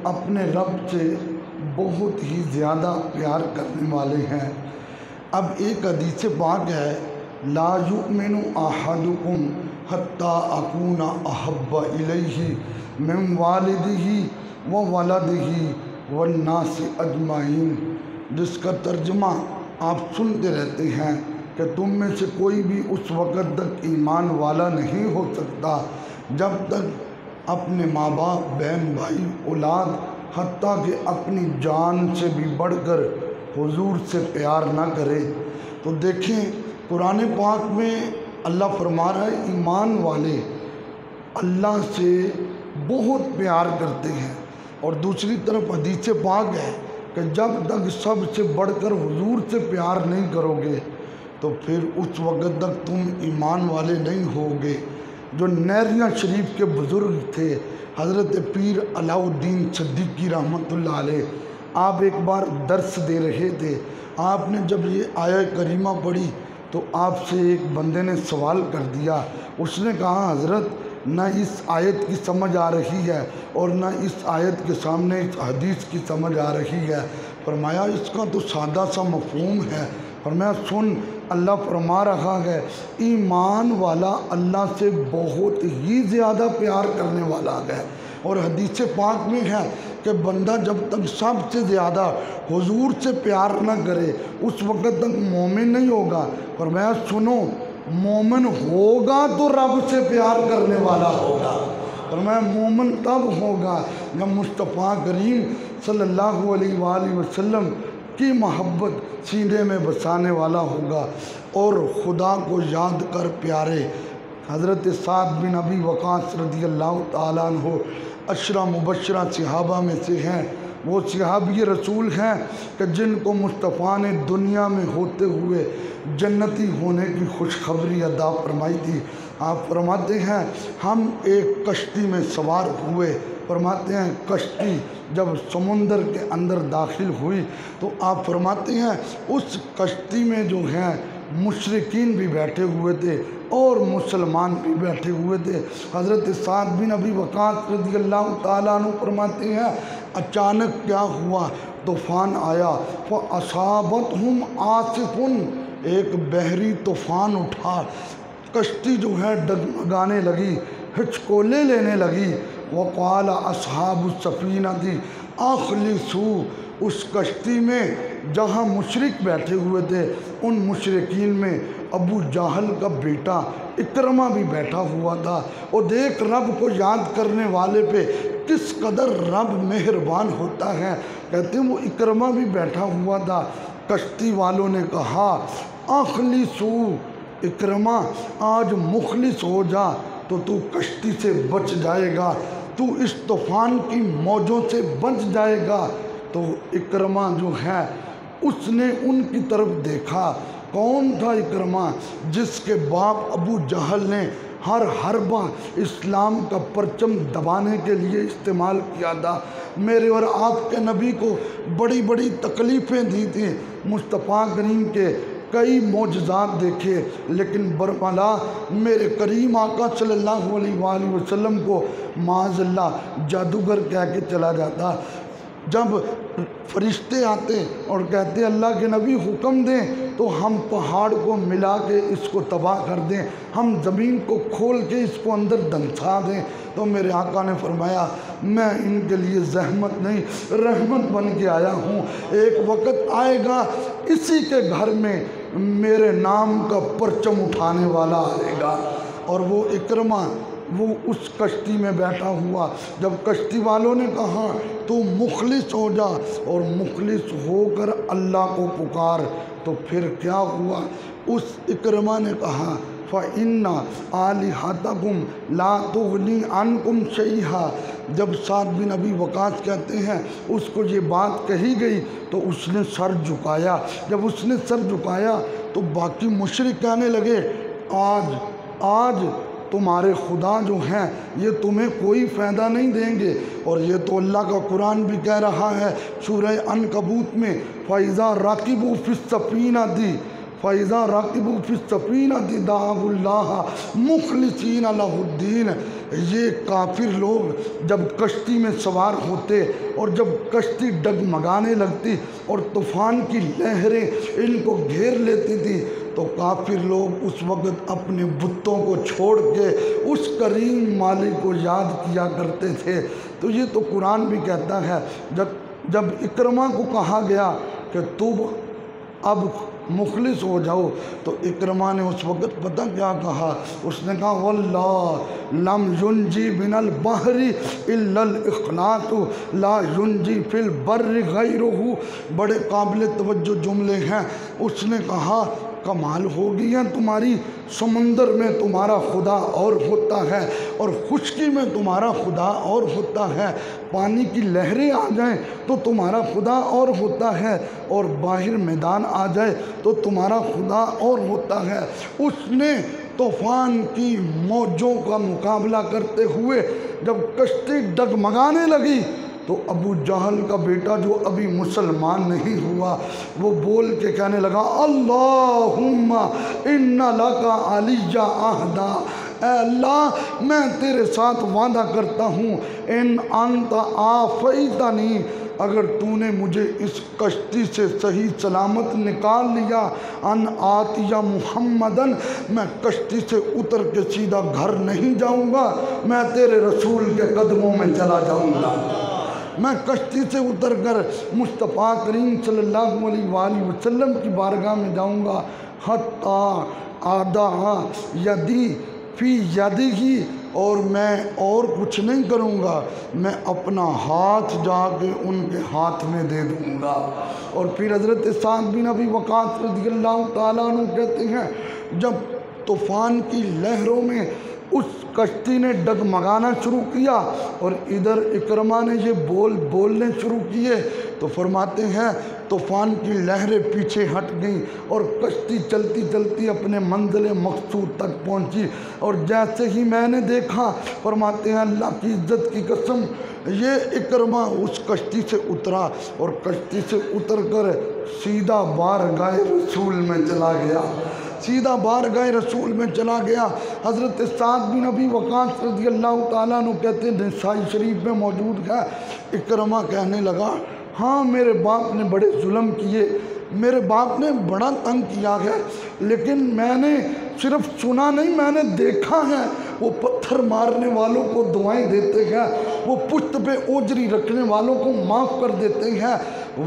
اپنے رب سے بہت ہی زیادہ پیار کرنے والے ہیں۔ اب ایک حدیث پاک ہے، لا یؤمن احدکم حتی اکون احب الیہ من والدہ وولدہ والناس اجمعین، جس کا ترجمہ آپ سنتے رہتے ہیں کہ تم میں سے کوئی بھی اس وقت تک ایمان والا نہیں ہو سکتا جب تک اپنے ماں باپ، بہن بھائی، اولاد، حتیٰ کہ اپنی جان سے بھی بڑھ کر حضور سے پیار نہ کرے۔ تو دیکھیں قرآن پاک میں اللہ فرما رہا ہے ایمان والے اللہ سے بہت پیار کرتے ہیں، اور دوسری طرف حدیث پاک ہے کہ جب تک سب سے بڑھ کر حضور سے پیار نہیں کرو گے تو پھر اس وقت تک تم ایمان والے نہیں ہوگے۔ جو نیریاں شریف کے بزرگ تھے حضرت پیر علاء الدین صدیقی رحمۃ اللہ علیہ، آپ ایک بار درس دے رہے تھے، آپ نے جب یہ آیہ کریمہ پڑھی تو آپ سے ایک بندے نے سوال کر دیا۔ اس نے کہا حضرت نہ اس آیت کی سمجھ آ رہی ہے اور نہ اس آیت کے سامنے اس حدیث کی سمجھ آ رہی ہے۔ فرمایا اس کا تو سادہ سا مفہوم ہے۔ فرمایا سن، اللہ فرما رہا ہے ایمان والا اللہ سے بہت ہی زیادہ پیار کرنے والا ہے، اور حدیث پاک میں ہے کہ بندہ جب تک سب سے زیادہ حضور سے پیار نہ کرے اس وقت تک مومن نہیں ہوگا۔ فرمایا سنو، مومن ہوگا تو رب سے پیار کرنے والا ہوگا۔ فرمایا مومن تب ہوگا جب مصطفیٰ کریم صلی اللہ علیہ وآلہ وسلم کی محبت سینے میں بسانے والا ہوگا اور خدا کو یاد کر پیارے۔ حضرت سعد بن ابی وقاص رضی اللہ تعالیٰ عنہ عشرہ مبشرہ صحابہ میں سے ہیں، وہ صحابی رسول ہیں کہ جن کو مصطفیٰ نے دنیا میں ہوتے ہوئے جنتی ہونے کی خوشخبری عطا فرمائی تھی۔ آپ فرماتے ہیں ہم ایک کشتی میں سوار ہوئے، فرماتے ہیں کشتی جب سمندر کے اندر داخل ہوئی تو آپ فرماتے ہیں اس کشتی میں جو ہیں مشرکین بھی بیٹھے ہوئے تھے اور مسلمان بھی بیٹھے ہوئے تھے۔ حضرت سعد بن ابی وقاص رضی اللہ تعالیٰ عنہ فرماتے ہیں اچانک کیا ہوا، طوفان آیا، فَأَصَابَتْهُمْ عَاصِفٌ، ایک بحری طوفان اٹھا، کشتی جو ہے ڈگمگانے لگی، ہچکولے لینے لگی۔ وَقَالَ أَصْحَابُ السَّفِينَةِ أَخْلِصُوا، اس کشتی میں جہاں مشرک بیٹھے ہوئے تھے ان مشرکین میں ابو جہل کا بیٹا اکرمہ بھی بیٹھا ہوا تھا، اور دیکھ رب کو یاد کرنے والے پہ کس قدر رب مہربان ہوتا ہے۔ کہتے ہیں وہ اکرمہ بھی بیٹھا ہوا تھا۔ کشتی والوں نے کہا اخلصو، اکرمہ آج مخلص ہو جا تو تو کشتی سے بچ جائے گا، تو اس طوفان کی موجوں سے بچ جائے گا۔ تو اکرمہ جو ہے اس نے ان کی طرف دیکھا۔ کون تھا اکرمہ؟ جس کے باپ ابو جہل نے ہر حربہ اسلام کا پرچم دبانے کے لیے استعمال کیا تھا، میرے اور آپ کے نبی کو بڑی بڑی تکلیفیں دی تھیں، مصطفیٰ کریم کے کئی معجزات دیکھے، لیکن برملا میرے کریم آقا صلی اللہ علیہ وآلہ وسلم کو معاذ اللہ جادوگر کہہ کے چلا جاتا۔ جب فرشتے آتے اور کہتے اللہ کے نبی حکم دیں تو ہم پہاڑ کو ملا کے اس کو تباہ کر دیں، ہم زمین کو کھول کے اس کو اندر دھنسا دیں، تو میرے آقا نے فرمایا میں ان کے لیے زحمت نہیں رحمت بن کے آیا ہوں۔ ایک وقت آئے گا اسی کے گھر میں میرے نام کا پرچم اٹھانے والا آئے گا، اور وہ اکرمہ وہ اس کشتی میں بیٹھا ہوا۔ جب کشتی والوں نے کہا تو مخلص ہو جا اور مخلص ہو کر اللہ کو پکار، تو پھر کیا ہوا؟ اس اکرمہ نے کہا فَإِنَّ آلِهَتَكُمْ لَا تُغْنِي عَنْكُمْ شَيْئًا، جب سعد بن ابی وقاص کہتے ہیں اس کو یہ بات کہی گئی تو اس نے سر جھکایا۔ جب اس نے سر جھکایا تو باقی مشرک کہنے لگے آج تمہارے خدا جو ہیں یہ تمہیں کوئی فائدہ نہیں دیں گے، اور یہ تو اللہ کا قرآن بھی کہہ رہا ہے سورہ عنکبوت میں فَإِذَا رَكِبُوا فِي السَّفِينَةِ فَإِذَا رَكِبُوا فِي السَّفِينَةِ دَعَوُا اللَّهَ مُخْلِصِينَ لَهُ الدِّينَ۔ یہ کافر لوگ جب کشتی میں سوار ہوتے اور جب کشتی ڈگمگانے لگتی اور طوفان کی لہریں ان کو گھیر لیتی تھی تو کافر لوگ اس وقت اپنے بتوں کو چھوڑ کے اس کریم مالک کو یاد کیا کرتے تھے۔ تو یہ تو قرآن بھی کہتا ہے، جب اکرمہ کو کہا گیا کہ تم اب مخلص ہو جاؤ تو اکرمہ نے اس وقت پتہ کیا کہا؟ اس نے کہا واللہ لم ینجی من البحر الا الاخلاص لا ینجی فی البر غیرہ۔ بڑے قابل توجہ جملے ہیں۔ اس نے کہا کمال ہو گئی ہے تمہاری، سمندر میں تمہارا خدا اور ہوتا ہے اور خشکی میں تمہارا خدا اور ہوتا ہے، پانی کی لہریں آ جائیں تو تمہارا خدا اور ہوتا ہے، اور باہر میدان آ جائے تو تمہارا خدا اور ہوتا ہے۔ اس نے طوفان کی موجوں کا مقابلہ کرتے ہوئے جب کشتی ڈگمگانے لگی تو ابو جہل کا بیٹا جو ابھی مسلمان نہیں ہوا وہ بول کے کہنے لگا اللہم ان لک علی عہدا، اے اللہ میں تیرے ساتھ وعدہ کرتا ہوں ان انت آفیتنی، اگر تو نے مجھے اس کشتی سے صحیح سلامت نکال لیا، ان آتی محمدن، میں کشتی سے اتر کے سیدھا گھر نہیں جاؤں گا، میں تیرے رسول کے قدموں میں چلا جاؤں گا، میں کشتی سے اتر کر مصطفیٰ کریم صلی اللہ علیہ وآلہ وسلم کی بارگاہ میں جاؤں گا، حتی آدھا یدی فی یدی، اور میں اور کچھ نہیں کروں گا، میں اپنا ہاتھ جا کے ان کے ہاتھ میں دے دوں گا۔ اور پھر حضرت سعد بن ابی وقاص رضی اللہ تعالیٰ عنہ کہتے ہیں جب طوفان کی لہروں میں اس کشتی نے ڈگمگانا شروع کیا اور ادھر اکرمہ نے یہ بولنے شروع کیے تو فرماتے ہیں طوفان کی لہریں پیچھے ہٹ گئیں اور کشتی چلتی چلتی اپنے منزل مقصود تک پہنچی، اور جیسے ہی میں نے دیکھا، فرماتے ہیں اللہ کی عزت کی قسم، یہ اکرمہ اس کشتی سے اترا اور کشتی سے اتر کر سیدھا بارگاہ رسول میں چلا گیا، سیدھا بارگاہ رسول میں چلا گیا۔ حضرت سعد بن ابی وقاص رضی اللہ تعالیٰ عنہ کہتے ہیں نسائی شریف میں موجود ہے، اکرمہ کہنے لگا ہاں میرے باپ نے بڑے ظلم کیے، میرے باپ نے بڑا تنگ کیا ہے، لیکن میں نے صرف سنا نہیں، میں نے دیکھا ہے وہ پتھر مارنے والوں کو دعائیں دیتے ہیں، وہ پشت پہ اوجری رکھنے والوں کو معاف کر دیتے ہیں،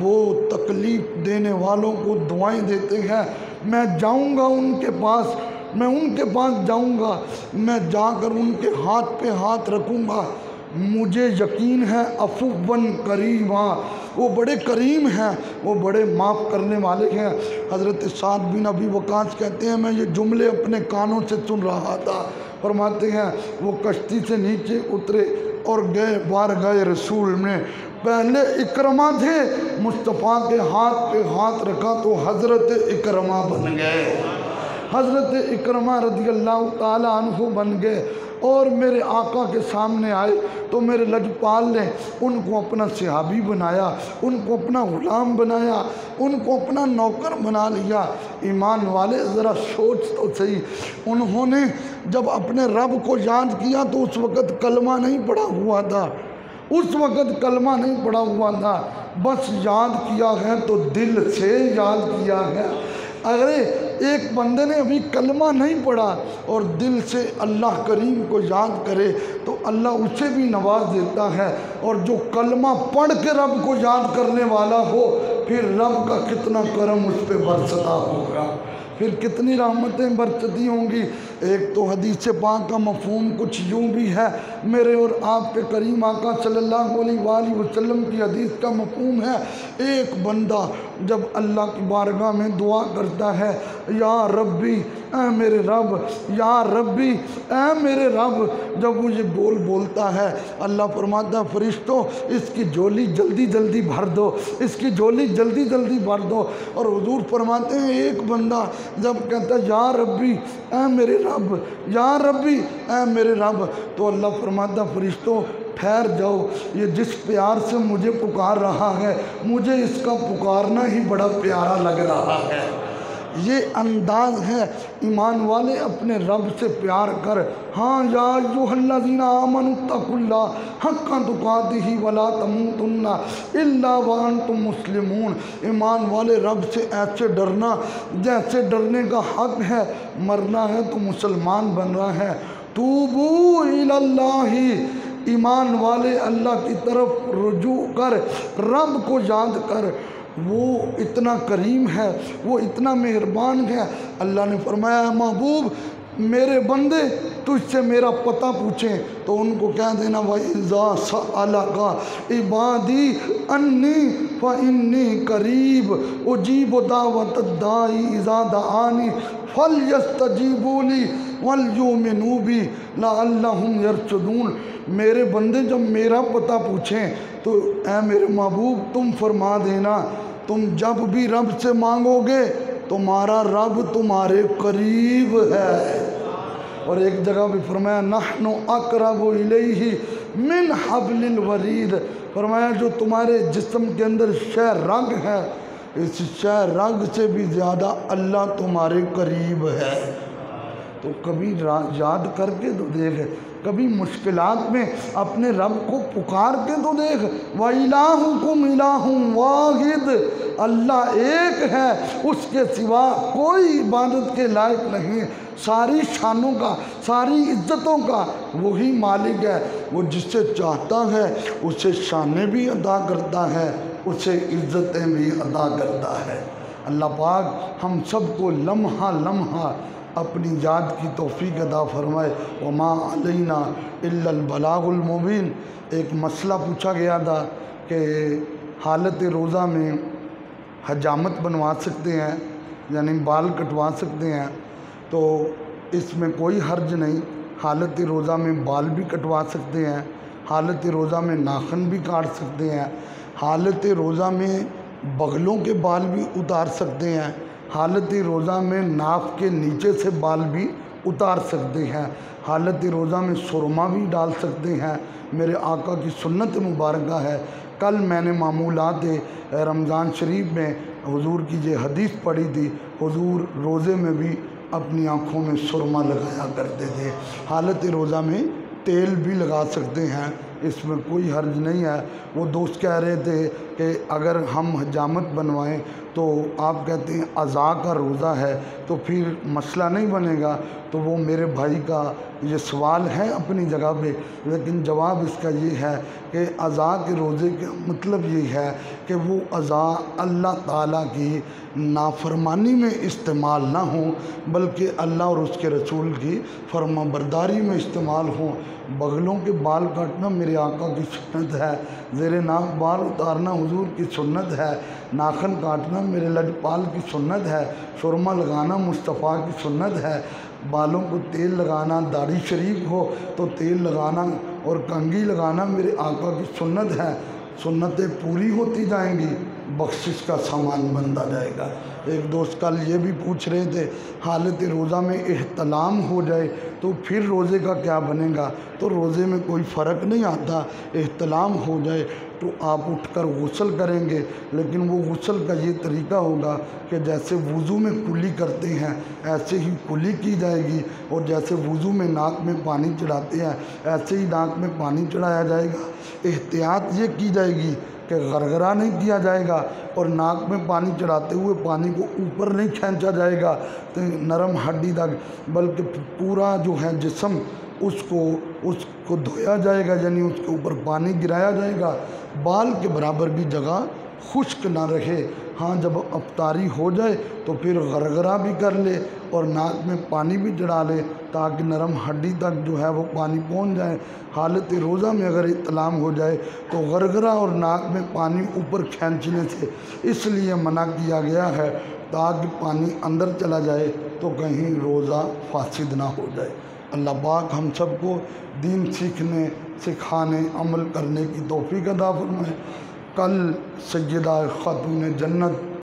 وہ تکلیف دینے والوں کو دعائیں دیتے ہیں۔ میں جاؤں گا ان کے پاس، میں ان کے پاس جاؤں گا، میں جا کر ان کے ہاتھ پہ ہاتھ رکھوں گا، مجھے یقین ہے عفواً کریما، وہ بڑے کریم ہیں، وہ بڑے معاف کرنے والے ہیں۔ حضرت سعد بن ابی وقاص کہتے ہیں میں یہ جملے اپنے کانوں سے سن رہا تھا، فرماتے ہیں وہ کشتی سے نیچے اترے اور گئے بارگاہ رسول میں، پہلے اکرمہ تھے، مصطفیٰ کے ہاتھ پہ ہاتھ رکھا تو حضرت اکرمہ بن گئے، حضرت اکرمہ رضی اللہ تعالیٰ عنہ بن گئے، اور میرے آقا کے سامنے آئے تو میرے لجپال نے ان کو اپنا صحابی بنایا، ان کو اپنا غلام بنایا، ان کو اپنا نوکر بنا لیا۔ ایمان والے ذرا سوچ تو صحیح، انہوں نے جب اپنے رب کو یاد کیا تو اس وقت کلمہ نہیں پڑھا ہوا تھا، اس وقت کلمہ نہیں پڑھا ہوا تھا، بس یاد کیا ہے تو دل سے یاد کیا ہے۔ اگر ایک بندے نے ابھی کلمہ نہیں پڑھا اور دل سے اللہ کریم کو یاد کرے تو اللہ اسے بھی نواز دیتا ہے، اور جو کلمہ پڑھ کے رب کو یاد کرنے والا ہو پھر رب کا کتنا کرم اس پہ برستا ہوگا، پھر کتنی رحمتیں برستی ہوں گی۔ ایک تو حدیث پاک کا مفہوم کچھ یوں بھی ہے، میرے اور آپ کے کریم آقا صلی اللہ علیہ وآلہ وسلم کی حدیث کا مفہوم ہے، ایک بندہ جب اللہ کی بارگاہ میں دعا کرتا ہے یا ربی اے میرے رب، یا ربی اے میرے رب، جب وہ یہ بولتا ہے اللہ فرماتا ہے فرشتوں اس کی جھولی جلدی جلدی بھر دو، اس کی جھولی جلدی جلدی بھر دو۔ اور حضور فرماتے ہیں ایک بندہ جب کہتا ہے یا ربی اے میرے رب، یا ربی اے میرے رب، تو اللہ فرماتا ہے فرشتوں ٹھہر جاؤ، یہ جس پیار سے مجھے پکار رہا ہے مجھے اس کا پکارنا ہی بڑا پیارا لگ رہا ہے، یہ انداز ہے ایمان والے اپنے رب سے پیار کر، ہاں یا ایھا الذین آمنوا اتقوا اللہ حق تقاتہ ولا تموتن الا وانتم مسلمون۔ ایمان والے رب سے ایسے ڈرنا جیسے ڈرنے کا حق ہے، مرنا ہے تو مسلمان بننا ہے۔ توبوا الی اللہ، ایمان والے اللہ کی طرف رجوع کر، رب کو یاد کر، وہ اتنا کریم ہے، وہ اتنا مہربان ہے۔ اللہ نے فرمایا ہے محبوب میرے بندے تجھ سے میرا پتہ پوچھیں تو ان کو کہہ دینا وَإِذَا سَأَلَكَ عِبَادِي أَنِّي فَإِنِّي قَرِيبٌ أُجِيبُ دَعْوَةَ الدَّاعِ إِذَا دَعَانِ فَلْيَسْتَجِيبُوا لِي وَلْيُؤْمِنُوا بِي لَعَلَّهُمْ يَرْشُدُونَ۔ میرے بندے جب میرا پتہ پوچھیں تو اے میرے محبوب تم فرما دینا تم جب بھی رب سے مانگو گے تمہارا رب تمہارے قریب ہے۔ اور ایک جگہ بھی فرمایا نحن اقرب الیہ من حبل الورید، فرمایا جو تمہارے جسم کے اندر شہ رگ ہے اس شہ رگ سے بھی زیادہ اللہ تمہارے قریب ہے۔ تو کبھی یاد کر کے تو دیکھ، کبھی مشکلات میں اپنے رب کو پکار کے تو دیکھ۔ وَإِلَٰهُكُمْ إِلَٰهٌ وَاحِدٌ، اللہ ایک ہے، اس کے سوا کوئی عبادت کے لائق نہیں۔ ساری شانوں کا، ساری عزتوں کا وہی مالک ہے، وہ جس سے چاہتا ہے اسے شانیں بھی عطا کرتا ہے، اسے عزتیں بھی عطا کرتا ہے۔ اللہ پاک ہم سب کو لمحہ لمحہ اپنی یاد کی توفیق عطا فرمائے۔ وما علینا الا البلاغ المبین۔ ایک مسئلہ پوچھا گیا تھا کہ حالت روزہ میں حجامت بنوا سکتے ہیں یعنی بال کٹوا سکتے ہیں، تو اس میں کوئی حرج نہیں، حالت روزہ میں بال بھی کٹوا سکتے ہیں، حالت روزہ میں ناخن بھی کاٹ سکتے ہیں، حالت روزہ میں بغلوں کے بال بھی اتار سکتے ہیں، حالت روزہ میں ناف کے نیچے سے بال بھی اتار سکتے ہیں، حالت روزہ میں سرما بھی ڈال سکتے ہیں۔ میرے آقا کی سنت مبارکہ ہے، کل میں نے معمولات رمضان شریف میں حضور کی یہ حدیث پڑھی تھی، حضور روزے میں بھی اپنی آنکھوں میں سرما لگایا کرتے تھے، حالت روزہ میں تیل بھی لگا سکتے ہیں، اس میں کوئی حرج نہیں ہے۔ وہ دوست کہہ رہے تھے کہ اگر ہم حجامت بنوائیں تو آپ کہتے ہیں عزا کا روزہ ہے تو پھر مسئلہ نہیں بنے گا، تو وہ میرے بھائی کا یہ سوال ہے اپنی جگہ پہ، لیکن جواب اس کا یہ ہے کہ عزا کے روزے کا مطلب یہ ہے کہ وہ عزا اللہ تعالیٰ کی نافرمانی میں استعمال نہ ہوں بلکہ اللہ اور اس کے رسول کی فرما برداری میں استعمال ہوں۔ بغلوں کے بال کاٹنا میرے آقا کی سنت ہے، زیر ناک بال اتارنا حضور کی سنت ہے، ناخن کاٹنا میرے لجپال کی سنت ہے، سرما لگانا مصطفیٰ کی سنت ہے، بالوں کو تیل لگانا، داڑھی شریف ہو تو تیل لگانا اور کنگھی لگانا میرے آقا کی سنت ہے۔ سنتیں پوری ہوتی جائیں گی، بخشش کا سامان بنتا جائے گا۔ ایک دوست کل یہ بھی پوچھ رہے تھے حالت روزہ میں احتلام ہو جائے تو پھر روزے کا کیا بنے گا؟ تو روزے میں کوئی فرق نہیں آتا، احتلام ہو جائے تو آپ اٹھ کر غسل کریں گے، لیکن وہ غسل کا یہ طریقہ ہوگا کہ جیسے وضو میں کلی کرتے ہیں ایسے ہی کلی کی جائے گی، اور جیسے وضو میں ناک میں پانی چڑھاتے ہیں ایسے ہی ناک میں پانی چڑھایا جائے گا۔ احتیاط یہ کی جائے گی کہ غرغرہ نہیں کیا جائے گا اور ناک میں پانی چڑھاتے ہوئے پانی کو اوپر نہیں کھینچا جائے گا تو نرم ہڈی تک، بلکہ پورا جو ہے جسم اس کو دھویا جائے گا، یعنی اس کے اوپر پانی گرایا جائے گا، بال کے برابر بھی جگہ خشک نہ رہے۔ ہاں جب افطاری ہو جائے تو پھر غرغرہ بھی کر لے اور ناک میں پانی بھی چڑھا لے تاکہ نرم ہڈی تک جو ہے وہ پانی پہنچ جائے۔ حالت روزہ میں اگر احتلام ہو جائے تو غرغرہ اور ناک میں پانی اوپر کھینچنے سے اس لیے منع کیا گیا ہے تاکہ پانی اندر چلا جائے تو کہیں روزہ فاسد نہ ہو جائے۔ اللہ پاک ہم سب کو دین سیکھنے، سکھانے، عمل کرنے کی توفیق عطا فرمائے۔ کل سیدہ خاتون جنت